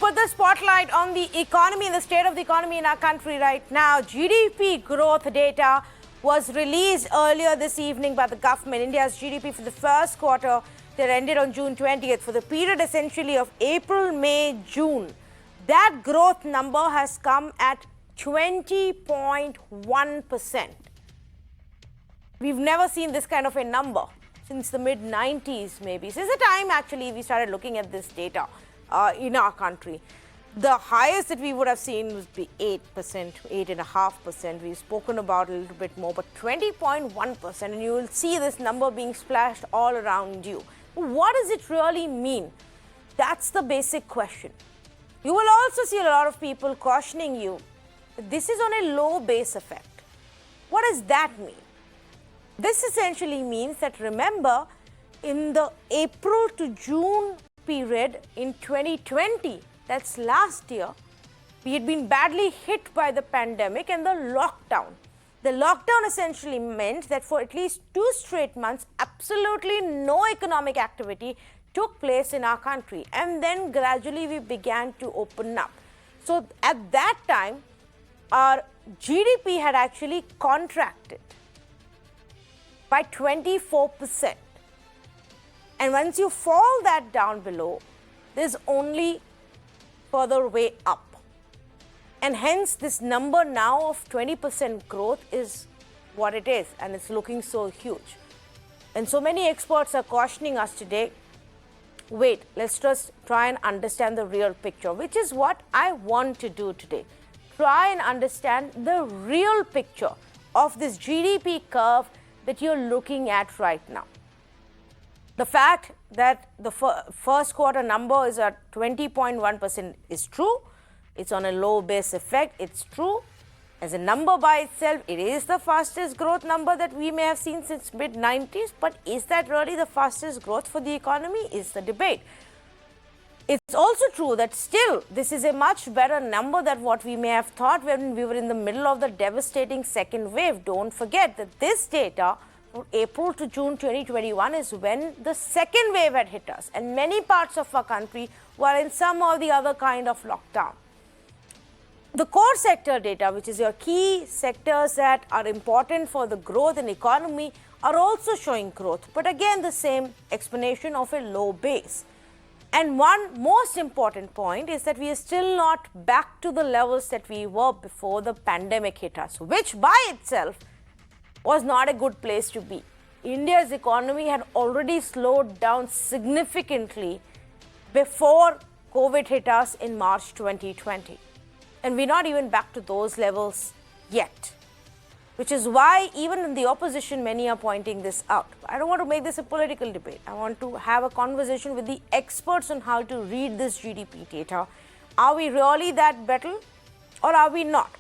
put the spotlight on the economy and the state of the economy in our country right now. GDP growth data was released earlier this evening by the government. India's GDP for the first quarter that ended on June 20th, for the period essentially of April, May, June, that growth number has come at 20.1%. We've never seen this kind of a number since the mid-90s, maybe. Since the time, actually, we started looking at this data in our country. The highest that we would have seen would be 8%, 8.5%. We've spoken about a little bit more, but 20.1%, and you will see this number being splashed all around you. What does it really mean? That's the basic question. You will also see a lot of people cautioning you that this is on a low base effect. What does that mean? This essentially means that, remember, in the April to June period in 2020, that's last year, we had been badly hit by the pandemic and the lockdown. The lockdown essentially meant that for at least 2 straight months, absolutely no economic activity took place in our country. And then gradually we began to open up. So at that time, our GDP had actually contracted by 24%. And once you fall that down below, there's only further way up. And hence this number now of 20% growth is what it is, and it's looking so huge. And so many experts are cautioning us today, wait, let's just try and understand the real picture, which is what I want to do today. Try and understand the real picture of this GDP curve that you're looking at right now. The fact that the first quarter number is at 20.1% is true. It's on a low base effect. It's true. As a number by itself, it is the fastest growth number that we may have seen since mid-90s. But is that really the fastest growth for the economy? Is the debate. It's also true that still this is a much better number than what we may have thought when we were in the middle of the devastating second wave. Don't forget that this data from April to June 2021 is when the second wave had hit us, and many parts of our country were in some or the other kind of lockdown. The core sector data, which is your key sectors that are important for the growth in economy, are also showing growth, but again the same explanation of a low base. And one most important point is that we are still not back to the levels that we were before the pandemic hit us, which by itself was not a good place to be. India's economy had already slowed down significantly before COVID hit us in March 2020. And we're not even back to those levels yet, which is why even in the opposition, many are pointing this out. I don't want to make this a political debate. I want to have a conversation with the experts on how to read this GDP data. Are we really that better or are we not?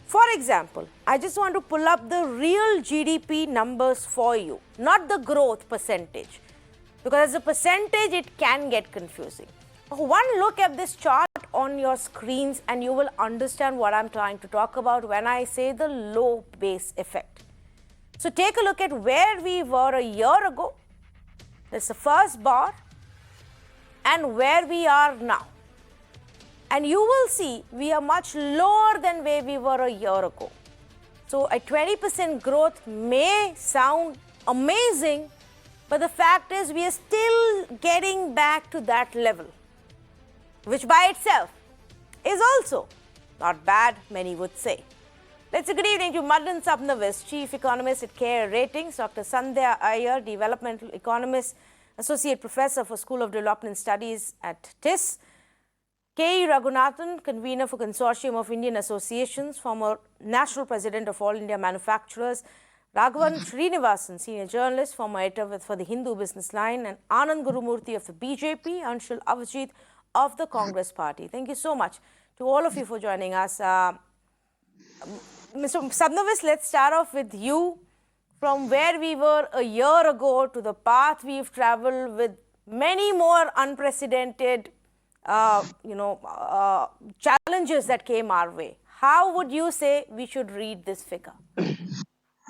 For example, I just want to pull up the real GDP numbers for you, not the growth percentage, because as a percentage, it can get confusing. One look at this chart on your screens and you will understand what I'm trying to talk about when I say the low base effect. So take a look at where we were a year ago. That's the first bar, and where we are now. And you will see we are much lower than where we were a year ago. So a 20% growth may sound amazing, but the fact is we are still getting back to that level, which by itself is also not bad, many would say. Let's say good evening to Madan Sabnavis, Chief Economist at CARE Ratings, Dr. Sandhya Iyer, Developmental Economist, Associate Professor for School of Development Studies at TIS, K. Raghunathan, Convener for Consortium of Indian Associations, former National President of All India Manufacturers, Raghavan Srinivasan, Senior Journalist, former editor for the Hindu Business Line, and Anand Gurumurthy of the BJP, Anshul Avajit of the Congress Party. Thank you so much to all of you for joining us. Mr. Sabnavis, let's start off with you. From where we were a year ago to the path we've traveled with many more unprecedented challenges that came our way. How would you say we should read this figure?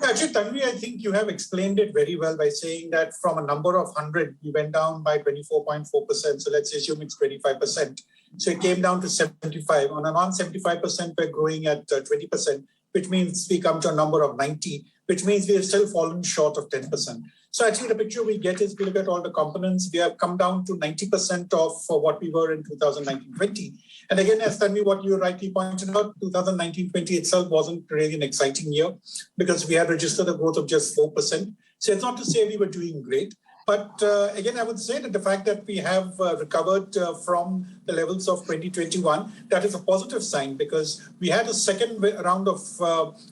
Actually, Tanvi, I think you have explained it very well by saying that from a number of 100, we went down by 24.4%. So let's assume it's 25%. So it came down to 75. On a non-75%, we're growing at 20%, which means we come to a number of 90, which means we have still fallen short of 10%. So actually, the picture we get is we look at all the components. We have come down to 90% of what we were in 2019-20. And again, as Tanvi, what you rightly pointed out, 2019-20 itself wasn't really an exciting year because we had registered a growth of just 4%. So it's not to say we were doing great. But again, I would say that the fact that we have recovered from the levels of 2021, that is a positive sign because we had a second round of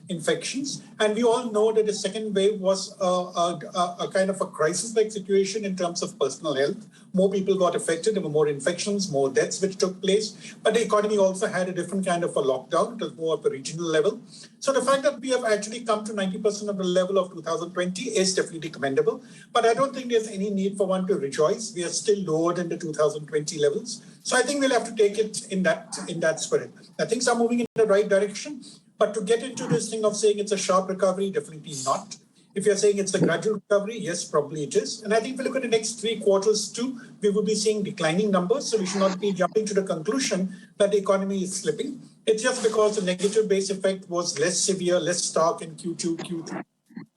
infections. And we all know that the second wave was a kind of a crisis-like situation in terms of personal health. More people got affected, there were more infections, more deaths which took place. But the economy also had a different kind of a lockdown. It was more of a regional level. So the fact that we have actually come to 90% of the level of 2020 is definitely commendable. But I don't think there's any need for one to rejoice. We are still lower than the 2020 levels. So I think we'll have to take it in that spirit. Now, things are moving in the right direction. But to get into this thing of saying it's a sharp recovery, definitely not. If you're saying it's a gradual recovery, yes, probably it is. And I think if we look at the next 3 quarters too, we will be seeing declining numbers. So we should not be jumping to the conclusion that the economy is slipping. It's just because the negative base effect was less severe, less stark in Q2, Q3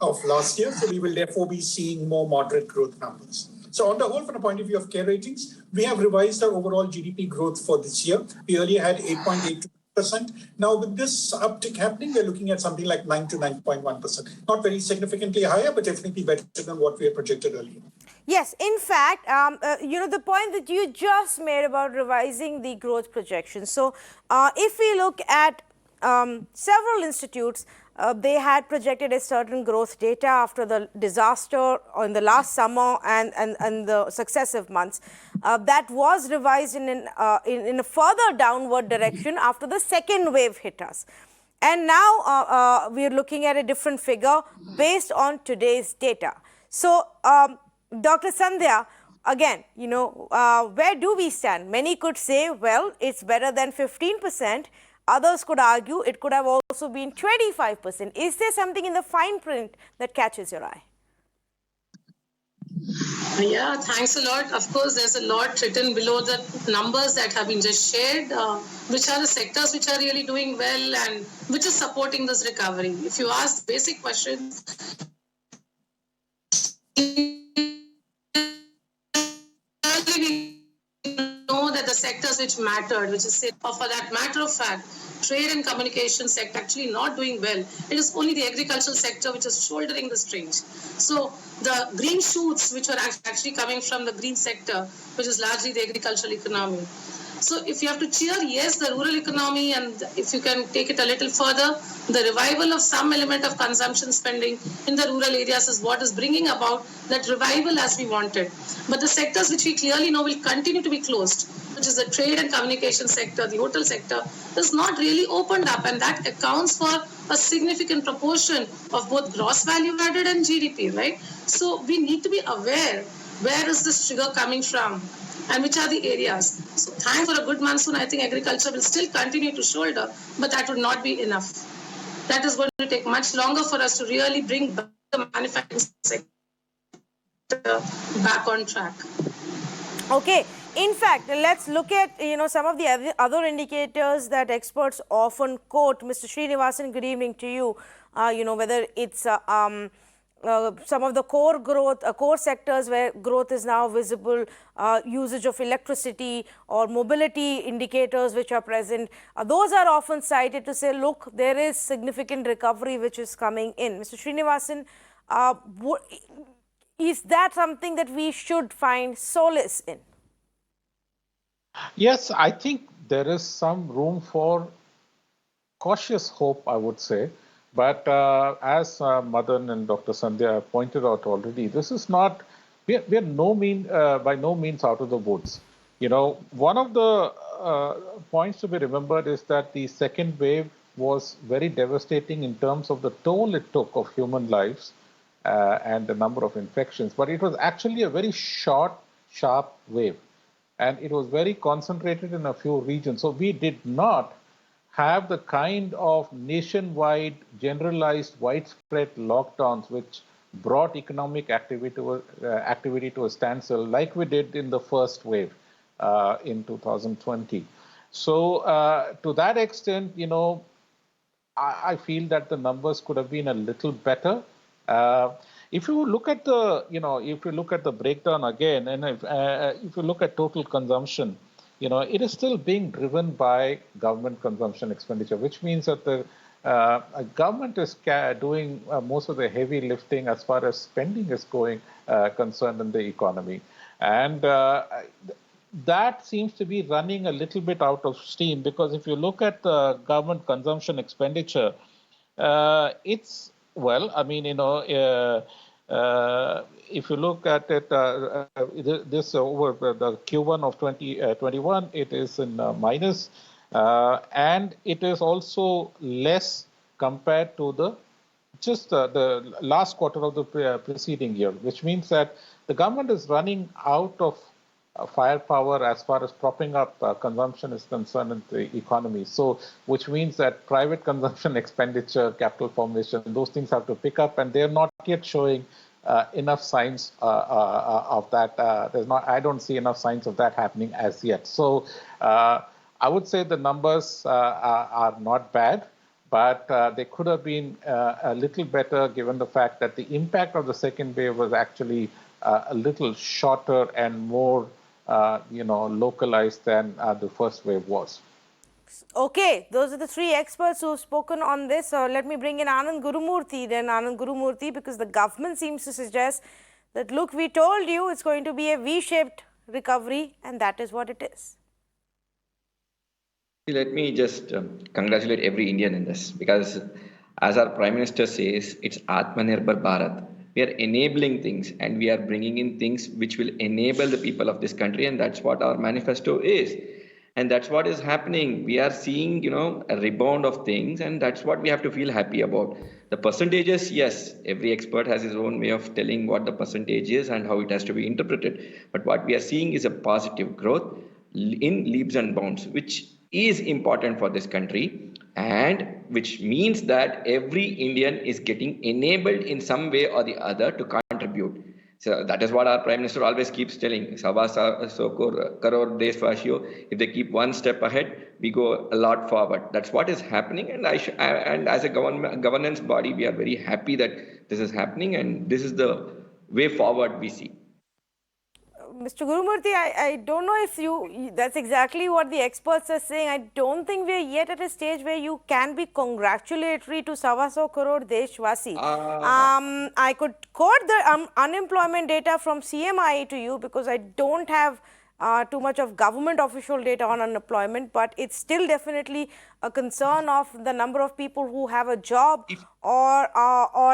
of last year. So we will therefore be seeing more moderate growth numbers. So on the whole, from the point of view of care ratings, we have revised our overall GDP growth for this year. We earlier had 8.82%. Now, with this uptick happening, we're looking at something like 9 to 9.1%. Not very significantly higher, but definitely better than what we had projected earlier. Yes, in fact, the point that you just made about revising the growth projections. So, if we look at several institutes, they had projected a certain growth data after the disaster in the last summer and the successive months. That was revised in a further downward direction after the second wave hit us. And now we are looking at a different figure based on today's data. So, Dr. Sandhya, again, where do we stand? Many could say, well, it's better than 15%. Others could argue it could have also been 25%. Is there something in the fine print that catches your eye? Yeah, thanks a lot. Of course, there's a lot written below the numbers that have been just shared, which are the sectors which are really doing well and which is supporting this recovery. If you ask basic questions, know that the sectors which mattered, which is, or for that matter of fact, trade and communication sector actually not doing well. It is only the agricultural sector which is shouldering the strain. So the green shoots which are actually coming from the green sector, which is largely the agricultural economy. So if you have to cheer, yes, the rural economy, and if you can take it a little further, the revival of some element of consumption spending in the rural areas is what is bringing about that revival as we wanted. But the sectors which we clearly know will continue to be closed, which is the trade and communication sector, the hotel sector, is not really opened up, and that accounts for a significant proportion of both gross value added and GDP, right? So we need to be aware, where is this trigger coming from? And which are the areas? So thanks for a good monsoon. I think agriculture will still continue to shoulder, but that would not be enough. That is going to take much longer for us to really bring the manufacturing sector back on track. Okay. In fact, let's look at some of the other indicators that experts often quote. Mr. Srinivasan, good evening to you. Whether it's some of the core sectors where growth is now visible, usage of electricity or mobility indicators which are present, those are often cited to say, look, there is significant recovery which is coming in. Mr. Srinivasan, is that something that we should find solace in? Yes, I think there is some room for cautious hope, I would say. But as Madan and Dr. Sandhya pointed out already, this is not, we are by no means out of the woods. One of the points to be remembered is that the second wave was very devastating in terms of the toll it took of human lives and the number of infections. But it was actually a very short, sharp wave. And it was very concentrated in a few regions. So we did not have the kind of nationwide, generalized, widespread lockdowns which brought economic activity to a standstill, like we did in the first wave in 2020. So, to that extent, I feel that the numbers could have been a little better. Uh, if you look at the breakdown again, and if you look at total consumption, it is still being driven by government consumption expenditure, which means that the government is doing most of the heavy lifting as far as spending is concerned in the economy, and that seems to be running a little bit out of steam, because if you look at the government consumption expenditure, it's, well, I mean, if you look at it, this over the Q1 of 2021, it is in minus, and it is also less compared to the last quarter of the preceding year, which means that the government is running out of firepower as far as propping up consumption is concerned in the economy. So, which means that private consumption expenditure, capital formation, those things have to pick up, and they're not yet showing enough signs of that. I don't see enough signs of that happening as yet. So, I would say the numbers are not bad, but they could have been a little better, given the fact that the impact of the second wave was actually a little shorter and more localized than the first wave was. Okay, those are the three experts who have spoken on this. So let me bring in Anand Gurumurthy, because the government seems to suggest that, look, we told you it's going to be a V-shaped recovery, and that is what it is. Let me just congratulate every Indian in this, because as our Prime Minister says, it's Atmanirbhar Bharat. We are enabling things, and we are bringing in things which will enable the people of this country, and that's what our manifesto is. And that's what is happening. We are seeing, a rebound of things, and that's what we have to feel happy about. The percentages, yes, every expert has his own way of telling what the percentage is and how it has to be interpreted. But what we are seeing is a positive growth in leaps and bounds, which is important for this country, and which means that every Indian is getting enabled in some way or the other to contribute. So that is what our Prime Minister always keeps telling. Karor Deshvashiyo. If they keep one step ahead, we go a lot forward. That's what is happening, and and as a governance body, we are very happy that this is happening, and this is the way forward we see. Mr. Gurumurthy, I don't know if that's exactly what the experts are saying. I don't think we're yet at a stage where you can be congratulatory to Sawaso Crore Deshwasi. I could quote the unemployment data from CMI to you, because I don't have too much of government official data on unemployment, but it's still definitely a concern of the number of people who have a job or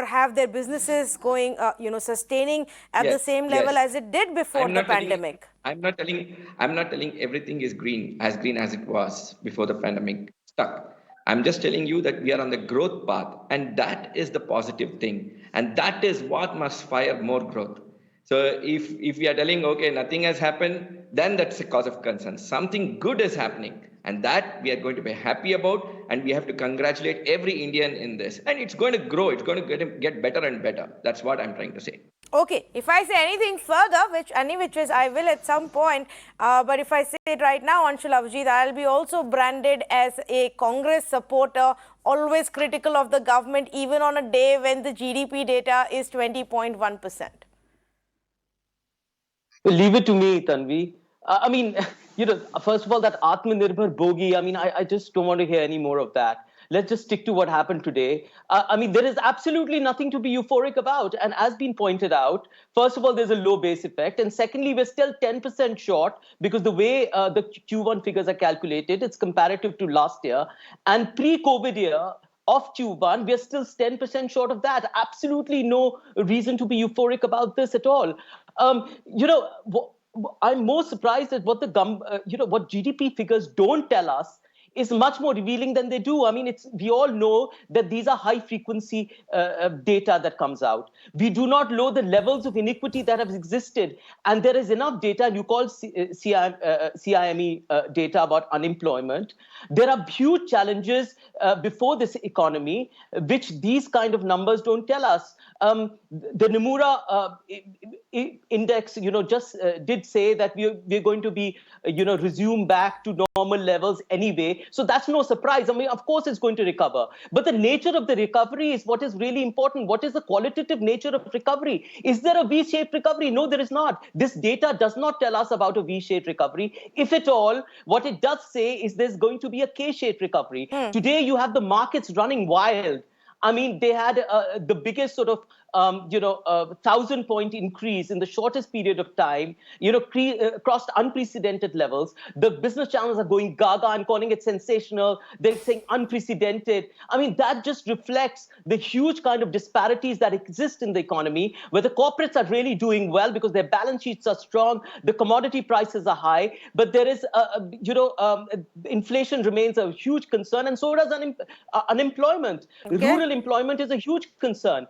have their businesses going, sustaining at the same level as it did before the pandemic. I'm not telling everything is green as it was before the pandemic stuck. I'm just telling you that we are on the growth path, and that is the positive thing, and that is what must fire more growth. So if we are telling, okay, nothing has happened, then that's a cause of concern. Something good is happening, and that we are going to be happy about, and we have to congratulate every Indian in this. And it's going to grow. It's going to get better and better. That's what I'm trying to say. Okay, if I say anything further, which I will at some point, but if I say it right now, Anshul Avjit, I'll be also branded as a Congress supporter, always critical of the government, even on a day when the GDP data is 20.1%. Leave it to me, Tanvi. I mean, first of all, that Atmanirbhar Bogi, I mean, I just don't want to hear any more of that. Let's just stick to what happened today. I mean, there is absolutely nothing to be euphoric about. And as been pointed out, first of all, there's a low base effect. And secondly, we're still 10% short, because the way the Q1 figures are calculated, it's comparative to last year. And pre-COVID year of Q1, we're still 10% short of that. Absolutely no reason to be euphoric about this at all. I'm more surprised at what what GDP figures don't tell us is much more revealing than they do. I mean, we all know that these are high frequency data that comes out. We do not know the levels of inequity that have existed. And there is enough data, you call CIME data about unemployment. There are huge challenges before this economy, which these kind of numbers don't tell us. The Nomura index, just did say that we're going to be, resume back to normal levels anyway. So that's no surprise. I mean, of course, it's going to recover. But the nature of the recovery is what is really important. What is the qualitative nature of recovery? Is there a V-shaped recovery? No, there is not. This data does not tell us about a V-shaped recovery. If at all, what it does say is there's going to be a K-shaped recovery. Today, you have the markets running wild. I mean, they had the biggest sort of 1,000-point increase in the shortest period of time, crossed unprecedented levels. The business channels are going gaga and calling it sensational. They're saying unprecedented. I mean, that just reflects the huge kind of disparities that exist in the economy, where the corporates are really doing well because their balance sheets are strong, the commodity prices are high, but there is, inflation remains a huge concern, and so does unemployment. Okay. Rural employment is a huge concern.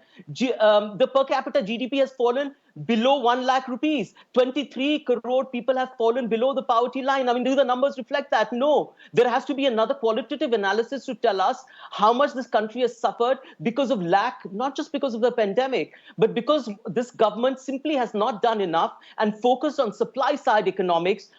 The per capita GDP has fallen below 1 lakh rupees. 23 crore people have fallen below the poverty line. I mean, do the numbers reflect that? No. There has to be another qualitative analysis to tell us how much this country has suffered because of lack, not just because of the pandemic, but because this government simply has not done enough and focused on supply side economics,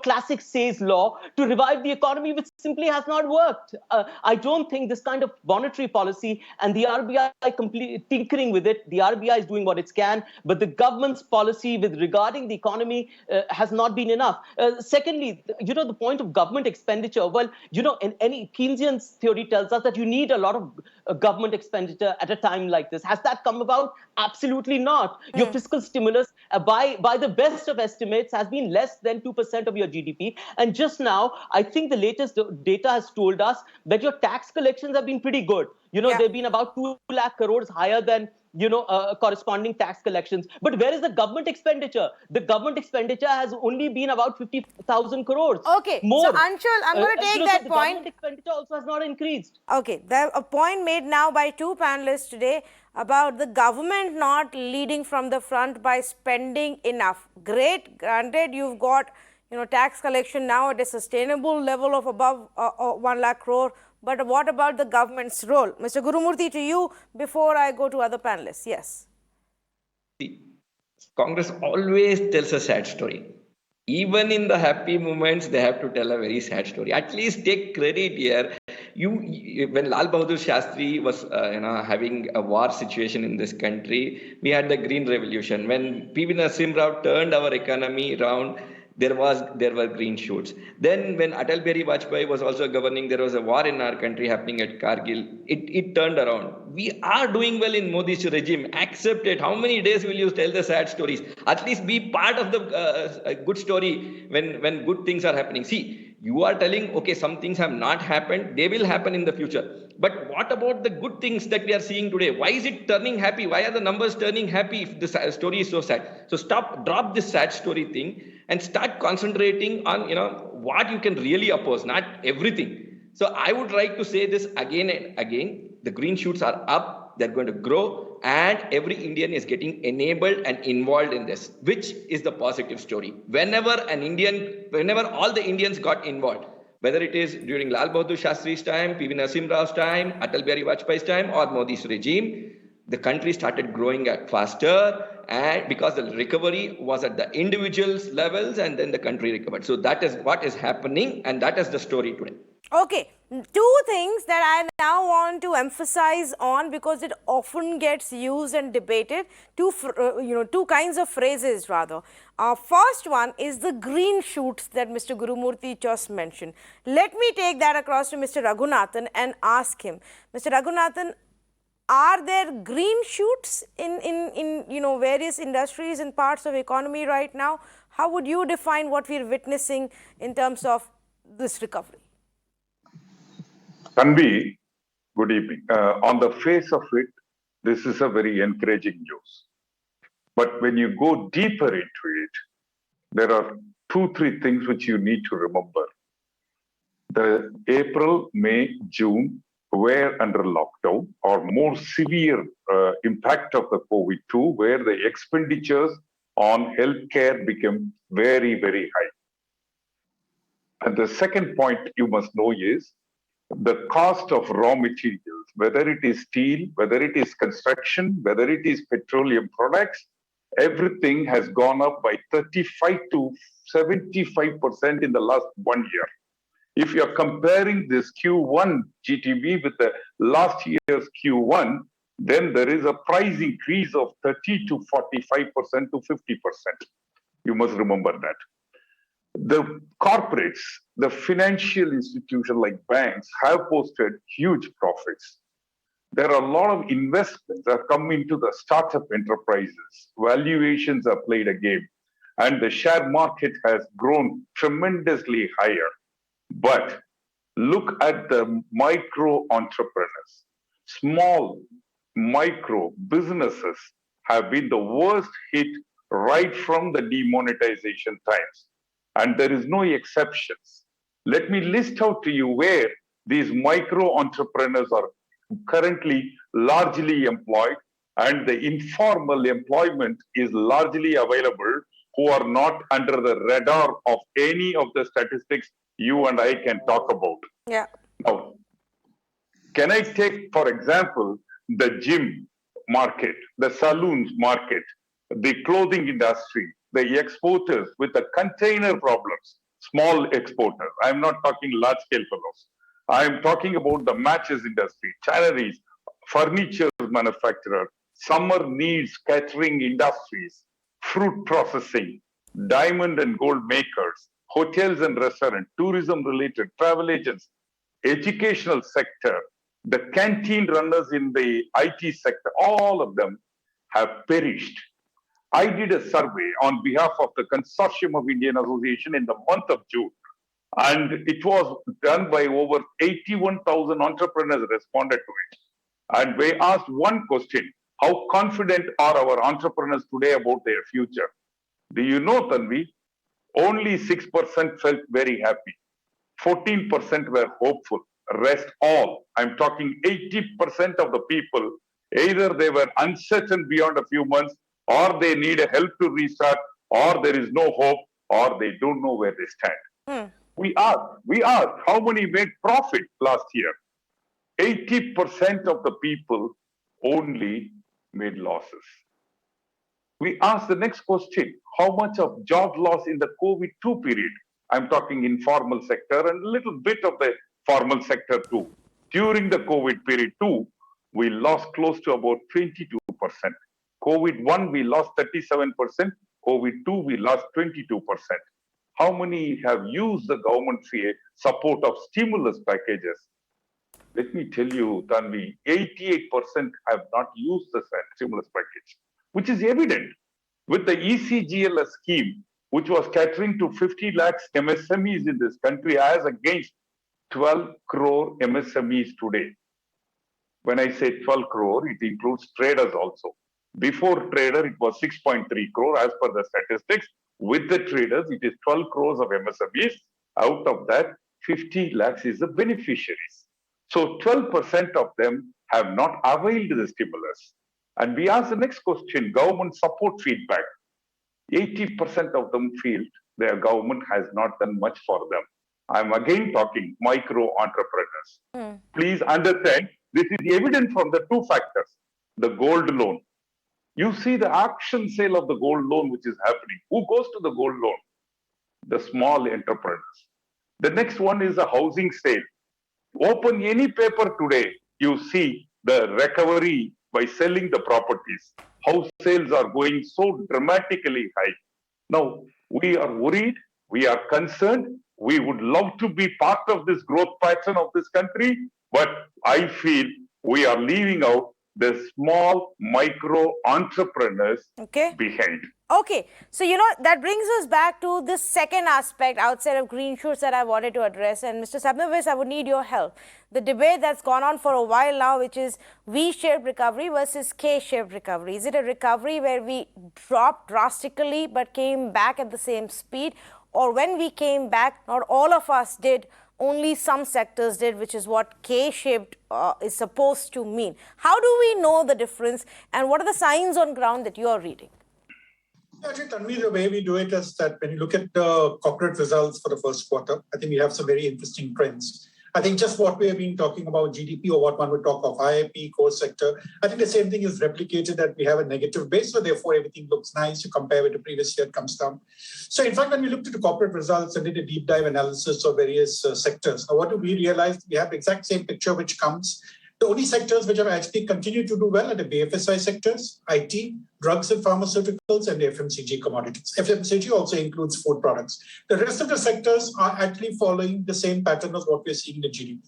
classic Say's law, to revive the economy, which simply has not worked. I don't think this kind of monetary policy and the RBI completely tinkering with it, the RBI is doing what it can, but the government's policy with regarding the economy has not been enough. Secondly, the point of government expenditure, well, in any Keynesian's theory tells us that you need a lot of government expenditure at a time like this. Has that come about? Absolutely not. Your fiscal stimulus, by the best of estimates, has been less than 2% of your GDP. And just now, I think the latest data has told us that your tax collections have been pretty good. They've been about 2 lakh crores higher than corresponding tax collections. But where is the government expenditure? The government expenditure has only been about 50,000 crores. Okay. More. So, Anshul, I'm going to take that the point. Government expenditure also has not increased. Okay. A point made now by two panelists today about the government not leading from the front by spending enough. Great. Granted, you've got tax collection now at a sustainable level of above 1 lakh crore. But what about the government's role? Mr. Gurumurthy, to you before I go to other panelists. Yes. See, Congress always tells a sad story. Even in the happy moments, they have to tell a very sad story. At least take credit here. When Lal Bahadur Shastri was, having a war situation in this country, we had the Green Revolution. When P.V. Narasimha Rao turned our economy around, there were green shoots. Then when Atal Bihari Vajpayee was also governing, there was a war in our country happening at Kargil. It turned around. We are doing well in Modi's regime. Accept it. How many days will you tell the sad stories? At least be part of the good story when good things are happening. See, you are telling, okay, some things have not happened. They will happen in the future. But what about the good things that we are seeing today? Why is it turning happy? Why are the numbers turning happy if the story is so sad? So drop this sad story thing and start concentrating on, what you can really oppose, not everything. So I would like to say this again and again. The green shoots are up. They're going to grow. And every Indian is getting enabled and involved in this, which is the positive story. Whenever all the Indians got involved, whether it is during Lal Bahadur Shastri's time, P.V. Narasimha Rao's time, Atal Bihari Vajpayee's time, or Modi's regime, the country started growing faster, and because the recovery was at the individual's levels, and then the country recovered. So that is what is happening, and that is the story today. Okay, two things that I now want to emphasize on because it often gets used and debated. Two kinds of phrases rather. First one is the green shoots that Mr. Gurumurthy just mentioned. Let me take that across to Mr. Raghunathan and ask him, Mr. Raghunathan, are there green shoots in various industries and parts of economy right now? How would you define what we're witnessing in terms of this recovery? Tanvi, good evening. On the face of it, this is a very encouraging news. But when you go deeper into it, there are 2-3 things which you need to remember. The April, May, June were under lockdown or more severe impact of the COVID-2, where the expenditures on healthcare became very, very high. And the second point you must know is the cost of raw materials, whether it is steel, whether it is construction, whether it is petroleum products, everything has gone up by 35 to 75% in the last 1 year. If you're comparing this Q1 GTV with the last year's Q1, then there is a price increase of 30 to 45% to 50%. You must remember that. The corporates, the financial institutions like banks have posted huge profits. There are a lot of investments that come into the startup enterprises. Valuations have played a game, and the share market has grown tremendously higher. But look at the micro entrepreneurs. Small micro businesses have been the worst hit right from the demonetization times. And there is no exceptions. Let me list out to you where these micro entrepreneurs are currently largely employed, and the informal employment is largely available, who are not under the radar of any of the statistics you and I can talk about. Yeah. Now, can I take, for example, the gym market, the saloons market, the clothing industry, the exporters with the container problems, small exporters. I'm not talking large scale fellows. I'm talking about the matches industry, tanneries, furniture manufacturer, summer needs catering industries, fruit processing, diamond and gold makers, hotels and restaurants, tourism related, travel agents, educational sector, the canteen runners in the IT sector, all of them have perished. I did a survey on behalf of the Consortium of Indian Association in the month of June, and it was done by over 81,000 entrepreneurs responded to it. And we asked one question: how confident are our entrepreneurs today about their future? Do you know, Tanvi? Only 6% felt very happy. 14% were hopeful. Rest all, I'm talking 80% of the people, either they were uncertain beyond a few months, or they need a help to restart, or there is no hope, or they don't know where they stand. We asked how many made profit last year. 80% of the people only made losses. We asked the next question: how much of job loss in the COVID-2 period? I'm talking informal sector and a little bit of the formal sector too. During the COVID period too, we lost close to about 22%. COVID-1, we lost 37%. COVID-2, we lost 22%. How many have used the government support of stimulus packages? Let me tell you, Tanvi, 88% have not used the stimulus package, which is evident. With the ECGLS scheme, which was catering to 50 lakhs MSMEs in this country, as against 12 crore MSMEs today. When I say 12 crore, it includes traders also. Before trader, it was 6.3 crore as per the statistics. With the traders, it is 12 crores of MSMEs. Out of that, 50 lakhs is the beneficiaries. So 12% of them have not availed the stimulus. And we ask the next question: government support feedback. 80% of them feel their government has not done much for them. I'm again talking micro entrepreneurs. Please understand, this is evident from the two factors. The gold loan. You see the auction sale of the gold loan which is happening. Who goes to the gold loan? The small entrepreneurs. The next one is a housing sale. Open any paper today, you see the recovery by selling the properties. House sales are going so dramatically high. Now, we are worried, we are concerned, we would love to be part of this growth pattern of this country, but I feel we are leaving out the small micro entrepreneurs behind. Okay, so that brings us back to the second aspect outside of green shoots that I wanted to address. And Mr. Sabnavez, I would need your help. The debate that's gone on for a while now, which is V-shaped recovery versus K-shaped recovery. Is it a recovery where we dropped drastically but came back at the same speed? Or when we came back, not all of us did only some sectors did, which is what K-shaped is supposed to mean. How do we know the difference, and what are the signs on ground that you are reading? Actually, Tanvi, the way we do it is that when you look at the corporate results for the first quarter, I think we have some very interesting trends. I think just what we have been talking about GDP, or what one would talk of IIP, core sector, I think the same thing is replicated, that we have a negative base, so therefore everything looks nice. You compare with the previous year, it comes down. So in fact, when we looked at the corporate results and did a deep dive analysis of various sectors, what do we realize? We have the exact same picture which comes. The only sectors which have actually continued to do well are the BFSI sectors, IT, drugs and pharmaceuticals, and the FMCG commodities. FMCG also includes food products. The rest of the sectors are actually following the same pattern as what we're seeing in the GDP.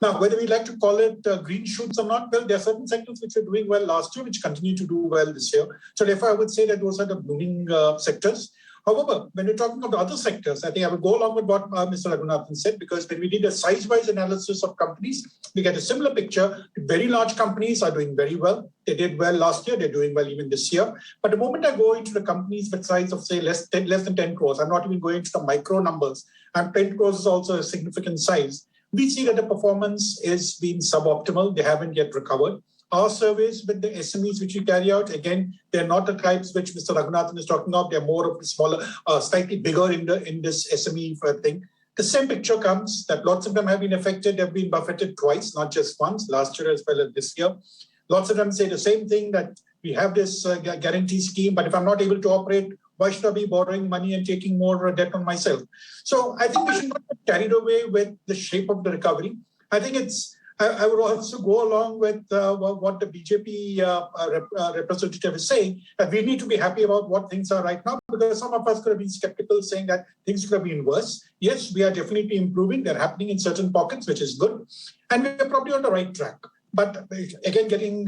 Now, whether we like to call it green shoots or not, well, there are certain sectors which were doing well last year, which continue to do well this year. So therefore, I would say that those are the booming sectors. However, when we're talking about other sectors, I think I will go along with what Mr. Raghunathan said, because when we did a size-wise analysis of companies, we get a similar picture. Very large companies are doing very well. They did well last year. They're doing well even this year. But the moment I go into the companies with size of, say, less than 10 crores, I'm not even going to the micro numbers, and 10 crores is also a significant size, we see that the performance is being suboptimal. They haven't yet recovered. Our surveys with the SMEs which we carry out, again, they're not the types which Mr. Raghunathan is talking about. They're more of the smaller, slightly bigger in this SME thing. The same picture comes that lots of them have been affected. They've been buffeted twice, not just once, last year as well as this year. Lots of them say the same thing, that we have this guarantee scheme, but if I'm not able to operate, why should I be borrowing money and taking more debt on myself? So I think we should not get carried away with the shape of the recovery. I think I would also go along with what the BJP representative is saying, that we need to be happy about what things are right now, because some of us could have been skeptical, saying that things could have been worse. Yes, we are definitely improving. They're happening in certain pockets, which is good. And we're probably on the right track. But again, getting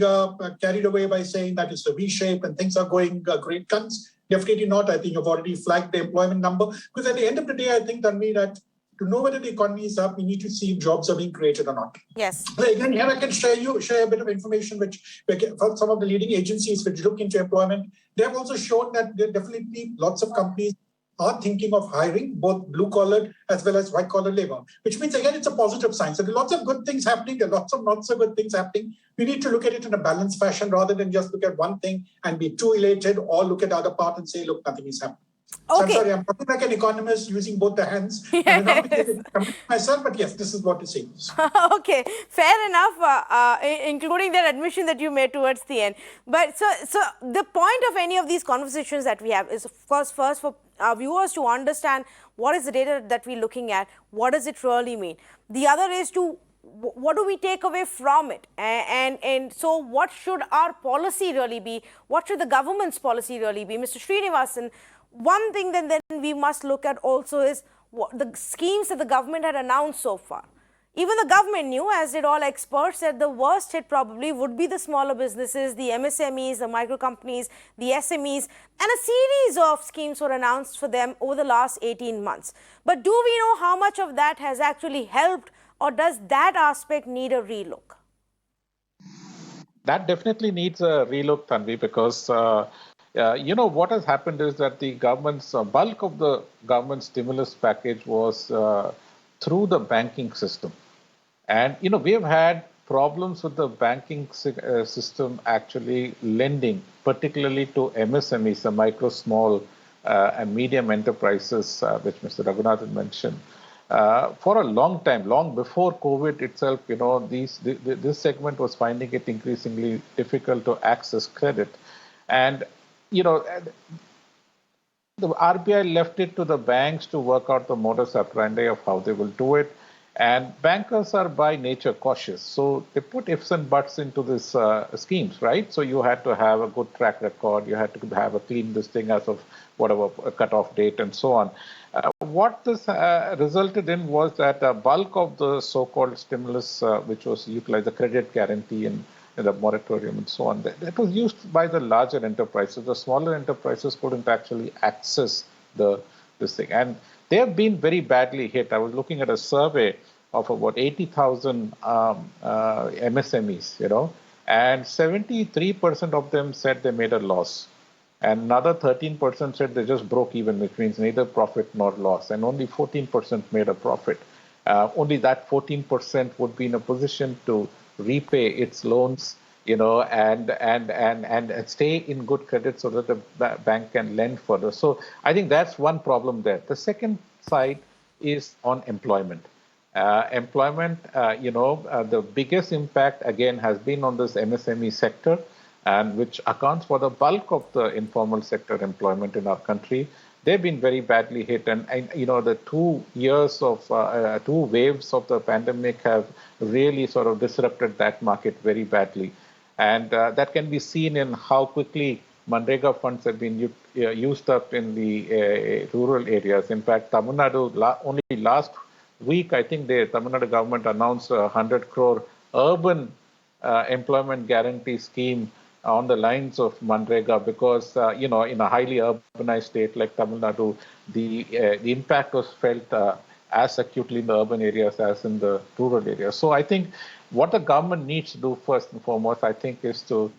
carried away by saying that it's a V-shape and things are going great guns, definitely not. I think you've already flagged the employment number. Because at the end of the day, I think, Tanvi, that to know whether the economy is up, we need to see if jobs are being created or not. Yes. Again, here I can share a bit of information which from some of the leading agencies which look into employment. They have also shown that there definitely lots of companies are thinking of hiring both blue-collar as well as white-collar labor, which means, again, it's a positive sign. So there are lots of good things happening. There are lots of not so good things happening. We need to look at it in a balanced fashion rather than just look at one thing and be too elated, or look at the other part and say, look, nothing is happening. Okay. So I'm sorry, I'm talking like an economist using both the hands. Yes. I may not be able to commit myself, but yes, this is what it seems. Okay, fair enough, including that admission that you made towards the end. But so the point of any of these conversations that we have is, of course, first for our viewers to understand what is the data that we're looking at, what does it really mean. The other is to what do we take away from it, and so what should our policy really be? What should the government's policy really be? Mr. Srinivasan, one thing then we must look at also is what the schemes that the government had announced so far. Even the government knew, as did all experts, that the worst hit probably would be the smaller businesses, the MSMEs, the micro companies, the SMEs, and a series of schemes were announced for them over the last 18 months. But do we know how much of that has actually helped, or does that aspect need a relook? That definitely needs a relook, Tanvi, because what has happened is that the government's bulk of the government stimulus package was through the banking system. And, we have had problems with the banking system actually lending, particularly to MSMEs, the micro, small and medium enterprises, which Mr. Raghunathan mentioned. For a long time, long before COVID itself, this segment was finding it increasingly difficult to access credit. And the RBI left it to the banks to work out the modus operandi of how they will do it. And bankers are by nature cautious. So they put ifs and buts into these schemes, right? So you had to have a good track record. You had to have a clean this thing as of whatever cutoff date and so on. What this resulted in was that a bulk of the so-called stimulus, which was utilized, the credit guarantee and the moratorium and so on, that was used by the larger enterprises. The smaller enterprises couldn't actually access this thing. And they have been very badly hit. I was looking at a survey of about 80,000 MSMEs, and 73% of them said they made a loss. And another 13% said they just broke even, which means neither profit nor loss. And only 14% made a profit. only that 14% would be in a position to repay its loans, and stay in good credit so that the bank can lend further. So I think that's one problem there. The second side is on employment. The biggest impact again has been on this MSME sector, and which accounts for the bulk of the informal sector employment in our country. They've been very badly hit, and the 2 years of 2 waves of the pandemic have really sort of disrupted that market very badly, and that can be seen in how quickly Manrega funds have been used up in the rural areas. In fact, Tamil Nadu only last week, I think the Tamil Nadu government announced a 100 crore urban employment guarantee scheme on the lines of Manrega, because in a highly urbanized state like Tamil Nadu, the impact was felt as acutely in the urban areas as in the rural areas. So I think what the government needs to do first and foremost, I think, is to,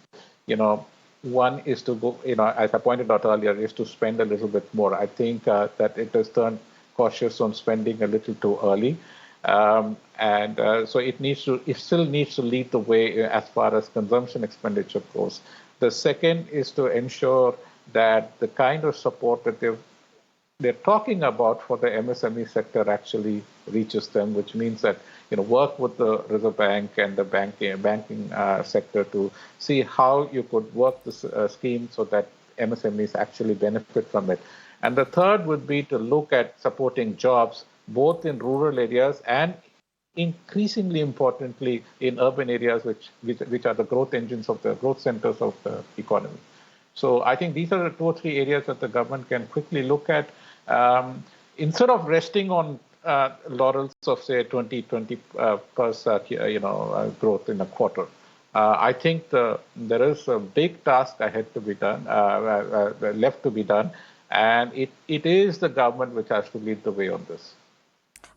one is to go, as I pointed out earlier, is to spend a little bit more. I think that it has turned cautious on spending a little too early. So it still needs to lead the way as far as consumption expenditure goes. The second is to ensure that the kind of support that they're talking about for the MSME sector actually reaches them, which means that work with the Reserve Bank and the banking sector to see how you could work this scheme so that MSMEs actually benefit from it. And the third would be to look at supporting jobs both in rural areas and increasingly importantly in urban areas, which are the growth engines of the growth centers of the economy. So I think these are the 2 or 3 areas that the government can quickly look at, instead of resting on laurels of say 20% growth in a quarter. I think there is a big task ahead to be done, left to be done, and it is the government which has to lead the way on this.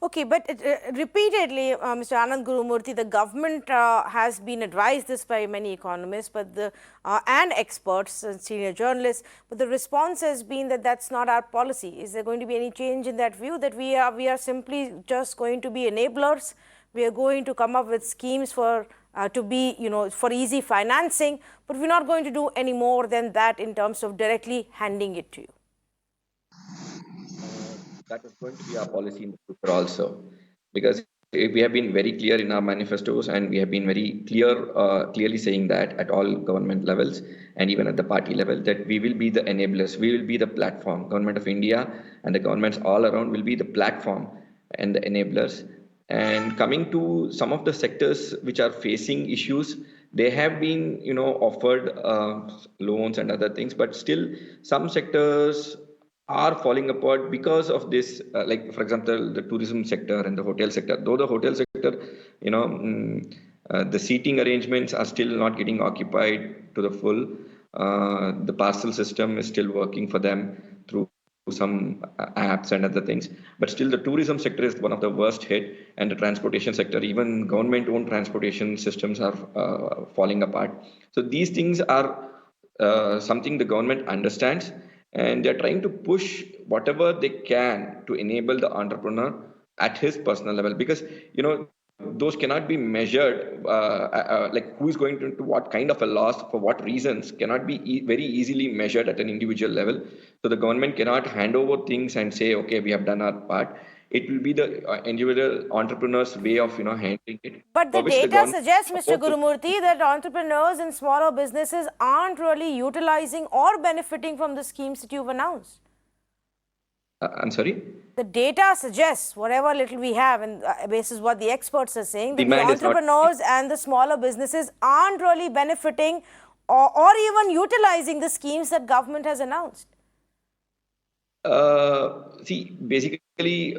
Okay, but repeatedly, Mr. Anand Gurumurthy, the government has been advised this by many economists, but and experts and senior journalists. But the response has been that that's not our policy. Is there going to be any change in that view, that we are simply just going to be enablers? We are going to come up with schemes for for easy financing, but we're not going to do any more than that in terms of directly handing it to you. That is going to be our policy in the future also, because we have been very clear in our manifestos, and we have been very clearly saying that at all government levels and even at the party level, that we will be the enablers, we will be the platform. Government of India and the governments all around will be the platform and the enablers. And coming to some of the sectors which are facing issues, they have been offered loans and other things, but still some sectors are falling apart because of this, like for example the tourism sector and the hotel sector. Though the hotel sector, the seating arrangements are still not getting occupied to the full. The parcel system is still working for them through some apps and other things, but still the tourism sector is one of the worst hit, and the transportation sector, even government owned transportation systems are falling apart. So these things are something the government understands, and they're trying to push whatever they can to enable the entrepreneur at his personal level, because those cannot be measured, like who is going to what kind of a loss for what reasons cannot be very easily measured at an individual level. So the government cannot hand over things and say, okay, we have done our part. It will be the individual entrepreneur's way of handling it. But the data suggests, Mr. Gurumurthy, that entrepreneurs and smaller businesses aren't really utilizing or benefiting from the schemes that you've announced. I'm sorry? The data suggests, whatever little we have, and basis what the experts are saying, that the entrepreneurs and the smaller businesses aren't really benefiting or even utilizing the schemes that government has announced. See, basically,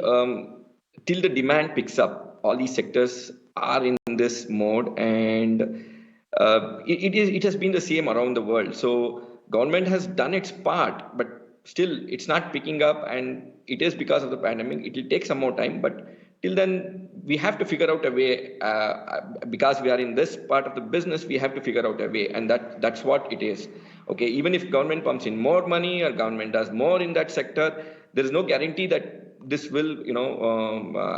till the demand picks up, all these sectors are in this mode, and it has been the same around the world. So government has done its part, but still it's not picking up, and it is because of the pandemic. It will take some more time, but till then we have to figure out a way, because we are in this part of the business, we have to figure out a way, and that's what it is. Okay, even if government pumps in more money or government does more in that sector, there is no guarantee that this will,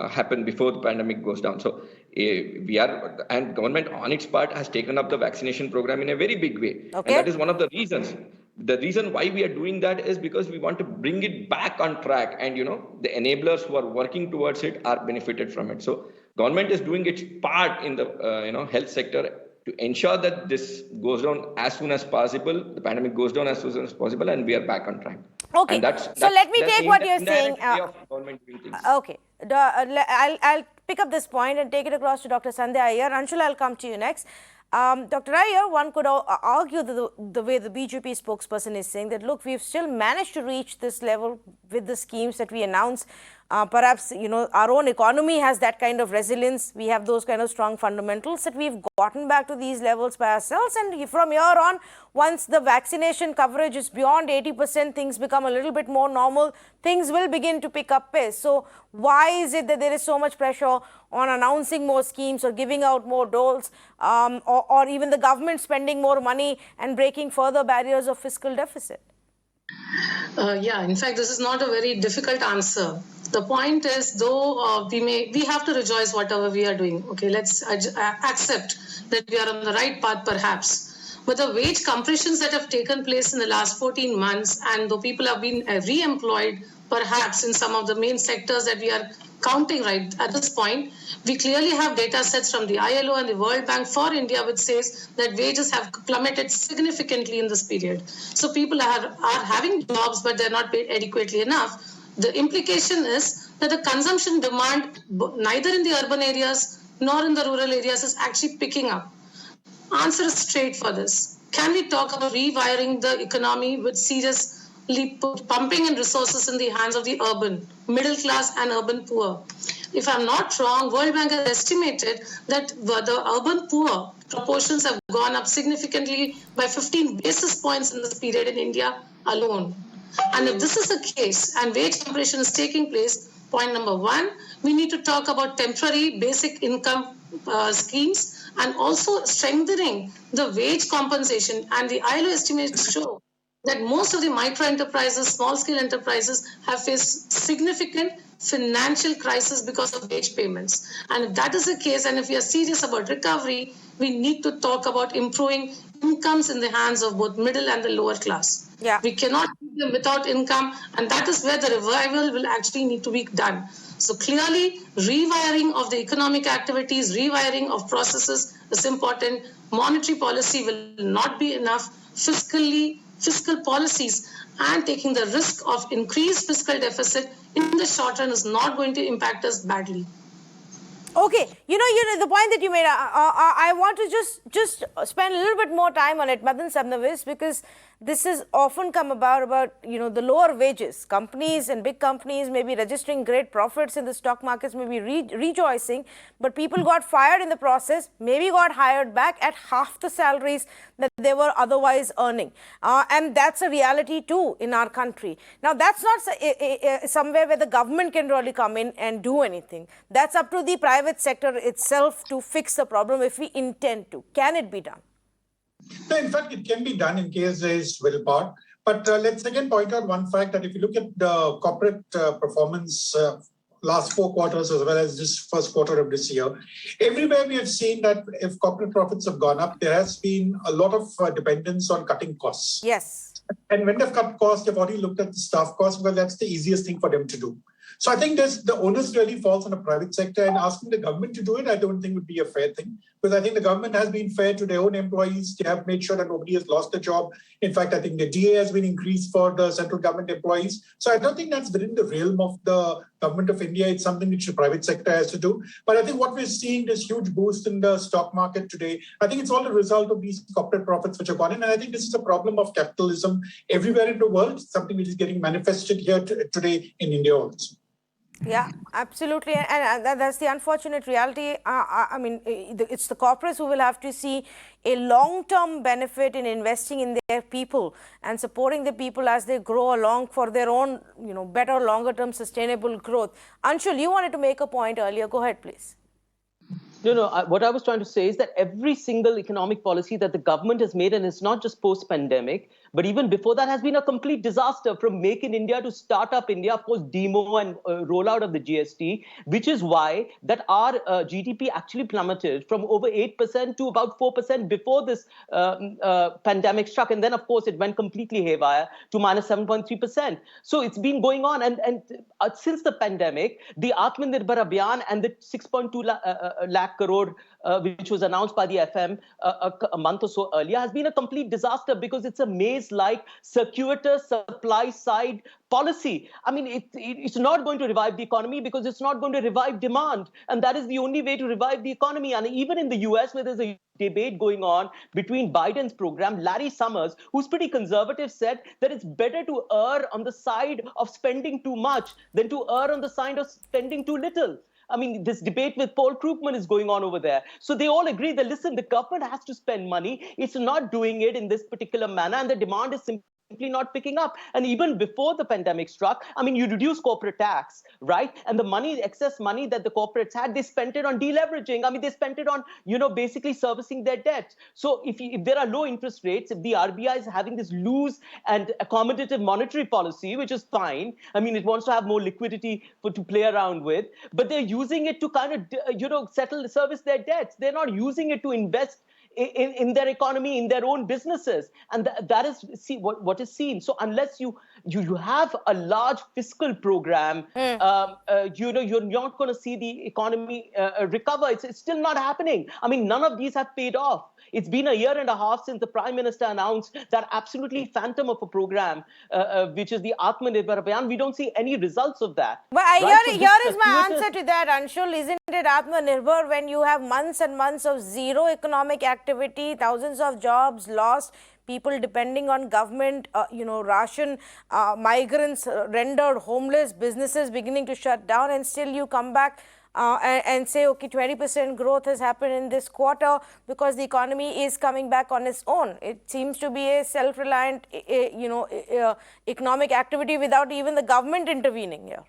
happen before the pandemic goes down. So and government on its part has taken up the vaccination program in a very big way. Okay. And that is one of the reasons. The reason why we are doing that is because we want to bring it back on track, and the enablers who are working towards it are benefited from it. So government is doing its part in the health sector to ensure that this goes down as soon as possible, the pandemic goes down as soon as possible, and we are back on track. Okay, and that's so let me take what you're indirect saying. way of government doing things. Okay, I'll pick up this point and take it across to Dr. Sandhya Iyer. Anshul, I'll come to you next. Dr. Iyer, one could argue the way the BJP spokesperson is saying that, look, we've still managed to reach this level with the schemes that we announced. Perhaps, our own economy has that kind of resilience. We have those kind of strong fundamentals that we've gotten back to these levels by ourselves. And from here on, once the vaccination coverage is beyond 80%, things become a little bit more normal. Things will begin to pick up pace. So why is it that there is so much pressure on announcing more schemes or giving out more doles, or even the government spending more money and breaking further barriers of fiscal deficit? Yeah, in fact, this is not a very difficult answer. The point is, though we have to rejoice whatever we are doing. Okay, let's accept that we are on the right path, perhaps. But the wage compressions that have taken place in the last 14 months, and though people have been re-employed, perhaps in some of the main sectors that we are counting right at this point, we clearly have data sets from the ILO and the World Bank for India, which says that wages have plummeted significantly in this period. So people are having jobs, but they're not paid adequately enough. The implication is that the consumption demand, neither in the urban areas nor in the rural areas, is actually picking up. Answer is straight for this. Can we talk about rewiring the economy with seriously pumping in resources in the hands of the urban, middle class and urban poor? If I'm not wrong, World Bank has estimated that the urban poor proportions have gone up significantly by 15 basis points in this period in India alone. And if this is the case and wage compression is taking place, point number one, we need to talk about temporary basic income schemes and also strengthening the wage compensation. And the ILO estimates show that most of the micro enterprises, small scale enterprises have faced significant financial crisis because of wage payments. And if that is the case, and if we are serious about recovery, we need to talk about improving incomes in the hands of both middle and the lower class. Yeah. We cannot keep them without income, and that is where the revival will actually need to be done. So clearly, rewiring of the economic activities, rewiring of processes is important. Monetary policy will not be enough. Fiscal policies and taking the risk of increased fiscal deficit in the short run is not going to impact us badly. Okay, the point that you made, I want to just spend a little bit more time on it, Madan Sabnavis, because this has often come about the lower wages. Companies and big companies may be registering great profits in the stock markets, may be rejoicing, but people got fired in the process, maybe got hired back at half the salaries that they were otherwise earning. And that's a reality too in our country. Now, that's not somewhere where the government can really come in and do anything. That's up to the private sector itself to fix the problem if we intend to. Can it be done? No, in fact, it can be done in case there is willpower. But let's again point out one fact that if you look at the corporate performance last 4 quarters as well as this first quarter of this year, everywhere we have seen that if corporate profits have gone up, there has been a lot of dependence on cutting costs. Yes. And when they've cut costs, they've already looked at the staff costs, because that's the easiest thing for them to do. So I think the onus really falls on the private sector, and asking the government to do it, I don't think would be a fair thing, because I think the government has been fair to their own employees. They have made sure that nobody has lost a job. In fact, I think the DA has been increased for the central government employees. So I don't think that's within the realm of the government of India. It's something which the private sector has to do. But I think what we're seeing, this huge boost in the stock market today, I think it's all a result of these corporate profits which have gone in. And I think this is a problem of capitalism everywhere in the world, something which is getting manifested here today in India also. Yeah, absolutely. And that's the unfortunate reality. I mean, it's the corporates who will have to see a long-term benefit in investing in their people and supporting the people as they grow along for their own, better, longer-term sustainable growth. Anshul, you wanted to make a point earlier. Go ahead, please. No, what I was trying to say is that every single economic policy that the government has made, and it's not just post-pandemic, But even before that has been a complete disaster, from Make in India to Startup India, of course, demo and rollout of the GST, which is why that our GDP actually plummeted from over 8% to about 4% before this pandemic struck. And then, of course, it went completely haywire to minus 7.3%. So it's been going on. And since the pandemic, the Atmanirbhar Abhiyan and the 6.2 lakh crore, which was announced by the FM a month or so earlier, has been a complete disaster because it's a maze-like circuitous supply-side policy. I mean, it's not going to revive the economy because it's not going to revive demand. And that is the only way to revive the economy. And even in the US, where there's a debate going on between Biden's program, Larry Summers, who's pretty conservative, said that it's better to err on the side of spending too much than to err on the side of spending too little. I mean, this debate with Paul Krugman is going on over there. So they all agree that, listen, the government has to spend money. It's not doing it in this particular manner, and the demand is simply not picking up. And even before the pandemic struck, I mean, you reduce corporate tax, right? And the money, excess money that the corporates had, they spent it on deleveraging. I mean, they spent it on, basically servicing their debt. So if there are low interest rates, if the RBI is having this loose and accommodative monetary policy, which is fine, I mean, it wants to have more liquidity to play around with, but they're using it to kind of, service their debts. They're not using it to invest in their economy, in their own businesses. And that is what is seen. So unless you have a large fiscal program, you're not going to see the economy recover. It's still not happening. I mean, none of these have paid off. It's been a year and a half since the Prime Minister announced that absolutely phantom of a program, which is the Atmanirbhar Abhiyan. We don't see any results of that. But right? here is my answer to that, Anshul. Isn't it Atmanirbhar when you have months and months of zero economic activity, thousands of jobs lost, people depending on government, ration, migrants rendered homeless, businesses beginning to shut down, and still you come back and say, okay, 20% growth has happened in this quarter because the economy is coming back on its own. It seems to be a self-reliant, economic activity without even the government intervening here.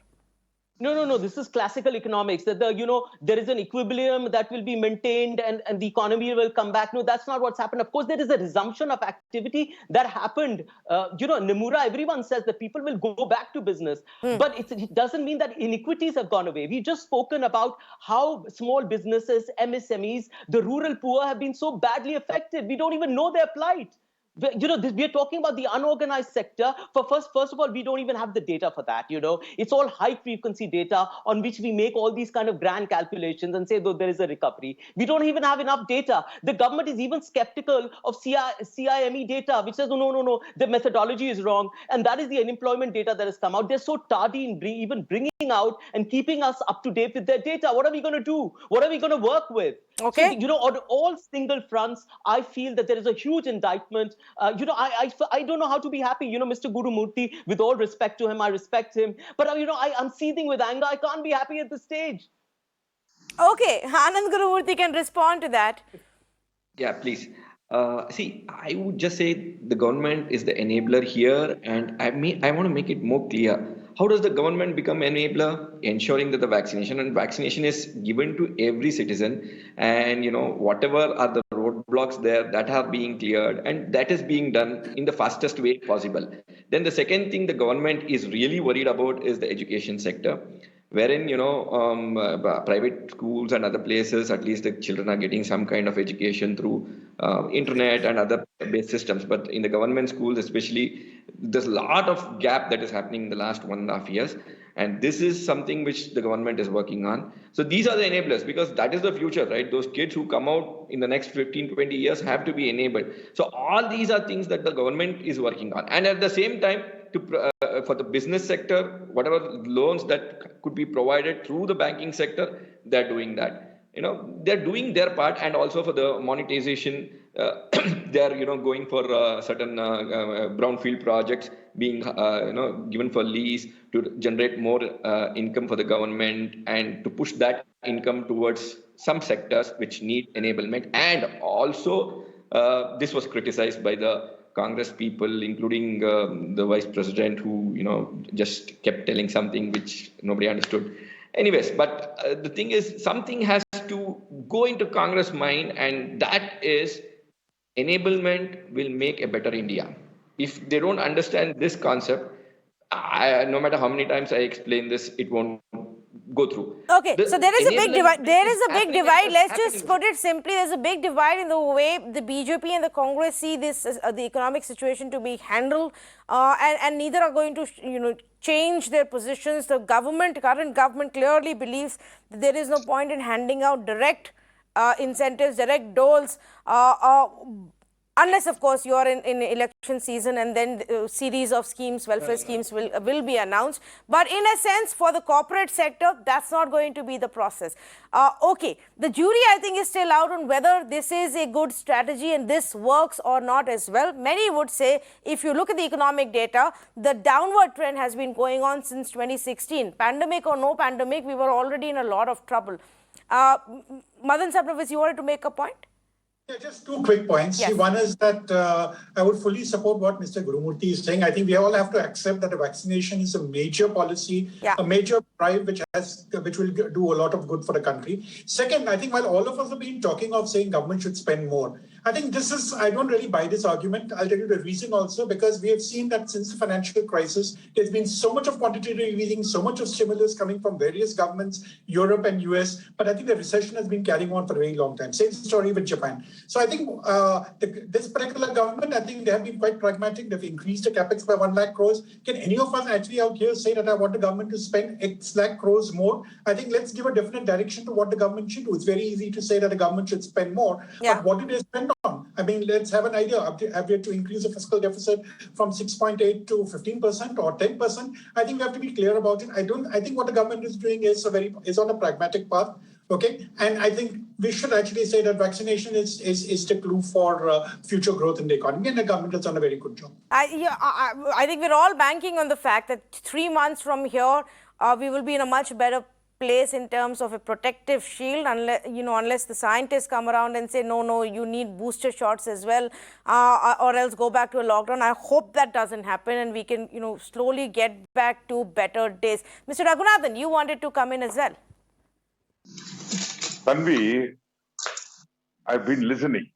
No. This is classical economics, that there is an equilibrium that will be maintained and the economy will come back. No, that's not what's happened. Of course, there is a resumption of activity that happened. Nomura, everyone says that people will go back to business, but it doesn't mean that inequities have gone away. We've just spoken about how small businesses, MSMEs, the rural poor have been so badly affected. We don't even know their plight. We are talking about the unorganized sector. First of all, we don't even have the data for that. It's all high frequency data on which we make all these kind of grand calculations and say, though there is a recovery. We don't even have enough data. The government is even skeptical of CIME data, which says, no, the methodology is wrong. And that is the unemployment data that has come out. They're so tardy in even bringing out and keeping us up to date with their data. What are we going to do? What are we going to work with? Okay. So, on all single fronts, I feel that there is a huge indictment. I don't know how to be happy. Mr. Guru Murthy, with all respect to him, I respect him. But, I'm seething with anger. I can't be happy at this stage. Okay. Anand Guru Murthy can respond to that. Yeah, please. See, I would just say the government is the enabler here, and I want to make it more clear. How does the government become enabler? Ensuring that the vaccination is given to every citizen, and whatever are the roadblocks there that are being cleared, and that is being done in the fastest way possible. Then the second thing the government is really worried about is the education sector, wherein private schools and other places, at least the children are getting some kind of education through internet and other based systems. But in the government schools especially, there's a lot of gap that is happening in the last 1.5 years, and this is something which the government is working on. So these are the enablers, because that is the future, right? Those kids who come out in the next 15-20 years have to be enabled. So all these are things that the government is working on, and at the same time, for the business sector, whatever loans that could be provided through the banking sector, they're doing that. They're doing their part, and also for the monetization, they're going for certain brownfield projects being given for lease to generate more income for the government, and to push that income towards some sectors which need enablement. And also, this was criticized by the Congress people, including the vice president, who just kept telling something which nobody understood. Anyways, but the thing is, something has to go into Congress' mind, and that is enablement will make a better India. If they don't understand this concept, no matter how many times I explain this, it won't go through. Okay, so there is a big divide. There is a big happening and divide. it is Let's happening, just sir. put it simply. There's a big divide in the way the BJP and the Congress see this the economic situation to be handled, and neither are going to change their positions. The current government, clearly believes that there is no point in handing out direct incentives, direct doles. Unless, of course, you are in election season, and then a series of schemes, welfare schemes will be announced. But in a sense, for the corporate sector, that's not going to be the process. Okay, the jury, I think, is still out on whether this is a good strategy and this works or not as well. Many would say, if you look at the economic data, the downward trend has been going on since 2016. Pandemic or no pandemic, we were already in a lot of trouble. Madan Sabnawis, you wanted to make a point? Yeah, just two quick points. Yes. One is that I would fully support what Mr. Gurumurthy is saying. I think we all have to accept that the vaccination is a major policy, a major drive which will do a lot of good for the country. Second, I think while all of us have been talking of saying government should spend more, I think I don't really buy this argument. I'll tell you the reason also, because we have seen that since the financial crisis, there's been so much of quantitative easing, so much of stimulus coming from various governments, Europe and US, but I think the recession has been carrying on for a very long time. Same story with Japan. So I think this particular government, I think they have been quite pragmatic. They've increased the capex by 1 lakh crores. Can any of us actually out here say that I want the government to spend X lakh crores more? I think let's give a definite direction to what the government should do. It's very easy to say that the government should spend more, but what do they spend on? I mean, let's have an idea. Have we to increase the fiscal deficit from 6.8 to 15% or 10%? I think we have to be clear about it. I think what the government is doing is on a pragmatic path. Okay, and I think we should actually say that vaccination is the clue for future growth in the economy, and the government has done a very good job. I think we're all banking on the fact that 3 months from here, we will be in a much better place in terms of a protective shield, unless the scientists come around and say, no, you need booster shots as well, or else go back to a lockdown. I hope that doesn't happen, and we can, slowly get back to better days. Mr. Raghunathan, you wanted to come in as well. Tanvi, I've been listening.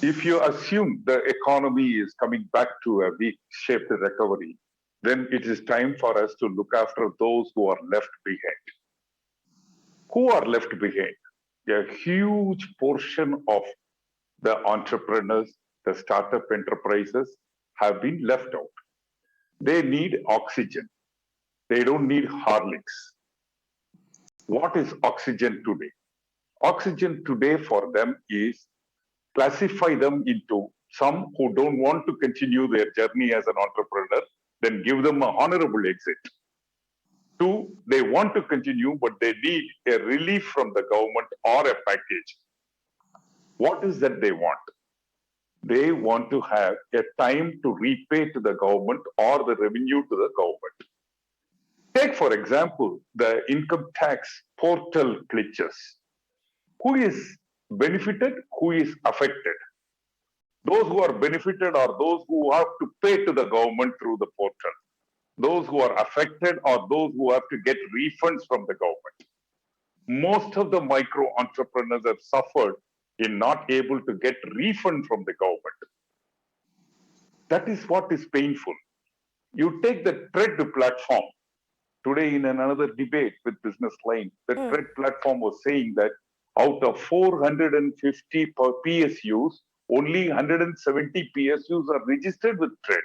If you assume the economy is coming back to a V-shaped recovery, then it is time for us to look after those who are left behind. Who are left behind? A huge portion of the entrepreneurs, the startup enterprises have been left out. They need oxygen. They don't need Horlicks. What is oxygen today? Oxygen today for them is classify them into some who don't want to continue their journey as an entrepreneur, then give them an honorable exit. 2, they want to continue, but they need a relief from the government or a package. What is that they want? They want to have a time to repay to the government or the revenue to the government. Take, for example, the income tax portal glitches. Who is benefited? Who is affected? Those who are benefited are those who have to pay to the government through the portal. Those who are affected are those who have to get refunds from the government. Most of the micro entrepreneurs have suffered in not able to get refund from the government. That is what is painful. You take the TRED platform. Today, in another debate with Business Line, the TRED platform was saying that out of 450 PSUs, only 170 PSUs are registered with TRED.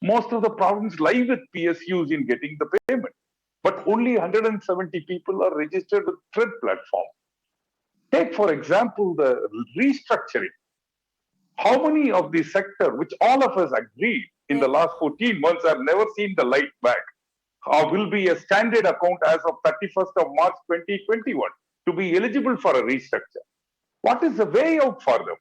Most of the problems lie with PSUs in getting the payment, but only 170 people are registered with TRED platform. Take, for example, the restructuring. How many of the sector, which all of us agreed in the last 14 months, have never seen the light back, will be a standard account as of 31st of March 2021 to be eligible for a restructure? What is the way out for them?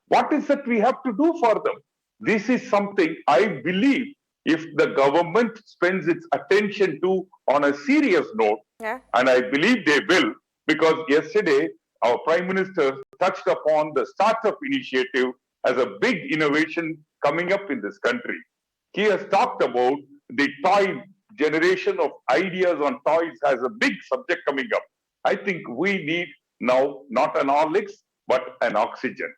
What is that we have to do for them? This is something I believe if the government spends its attention to on a serious note, and I believe they will, because yesterday our Prime Minister touched upon the startup initiative as a big innovation coming up in this country. He has talked about the toy generation of ideas on toys as a big subject coming up. I think we need now not an Horlicks, but an oxygen.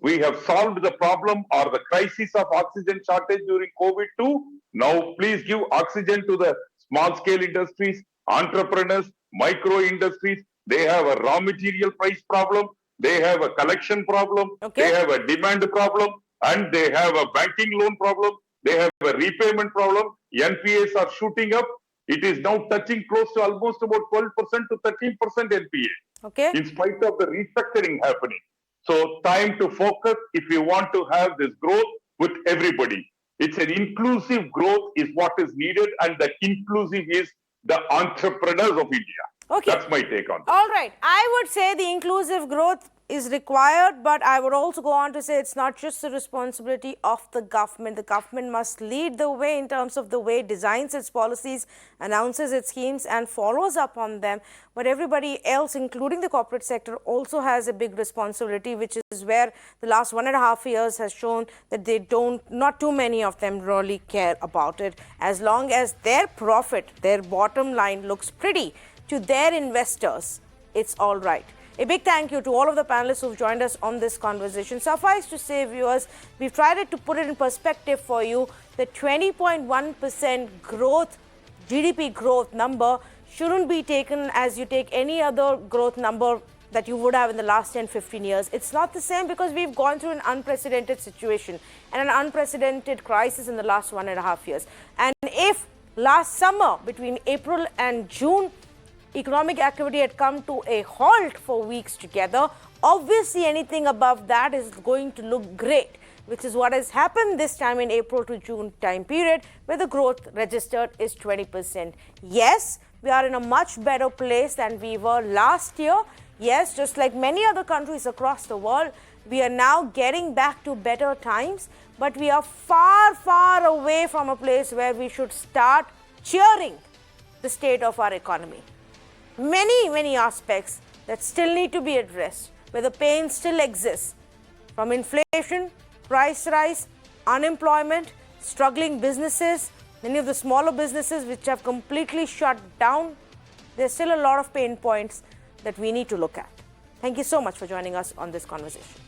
We have solved the problem or the crisis of oxygen shortage during COVID too. Now, please give oxygen to the small scale industries, entrepreneurs, micro industries. They have a raw material price problem. They have a collection problem. Okay. They have a demand problem, and they have a banking loan problem. They have a repayment problem. NPAs are shooting up. It is now touching close to almost about 12% to 13% NPA. Okay. In spite of the restructuring happening. So time to focus if you want to have this growth with everybody. It's an inclusive growth is what is needed, and the inclusive is the entrepreneurs of India. Okay. That's my take on it. All right. I would say the inclusive growth is required, but I would also go on to say it's not just the responsibility of the government. The government must lead the way in terms of the way it designs its policies, announces its schemes, and follows up on them. But everybody else, including the corporate sector, also has a big responsibility, which is where the last 1.5 years has shown that they don't, not too many of them really care about it. As long as their profit, their bottom line looks pretty to their investors, it's all right. A big thank you to all of the panelists who've joined us on this conversation. Suffice to say, viewers, we've tried to put it in perspective for you. The 20.1% growth, GDP growth number shouldn't be taken as you take any other growth number that you would have in the last 10-15 years. It's not the same because we've gone through an unprecedented situation and an unprecedented crisis in the last 1.5 years. And if last summer, between April and June, economic activity had come to a halt for weeks together, obviously anything above that is going to look great, which is what has happened this time in April to June time period, where the growth registered is 20%. Yes, we are in a much better place than we were last year. Yes, just like many other countries across the world, we are now getting back to better times, but we are far, far away from a place where we should start cheering the state of our economy. Many aspects that still need to be addressed, where the pain still exists, from inflation, price rise, unemployment, struggling businesses, many of the smaller businesses which have completely shut down. There's still a lot of pain points that we need to look at. Thank you so much for joining us on this conversation.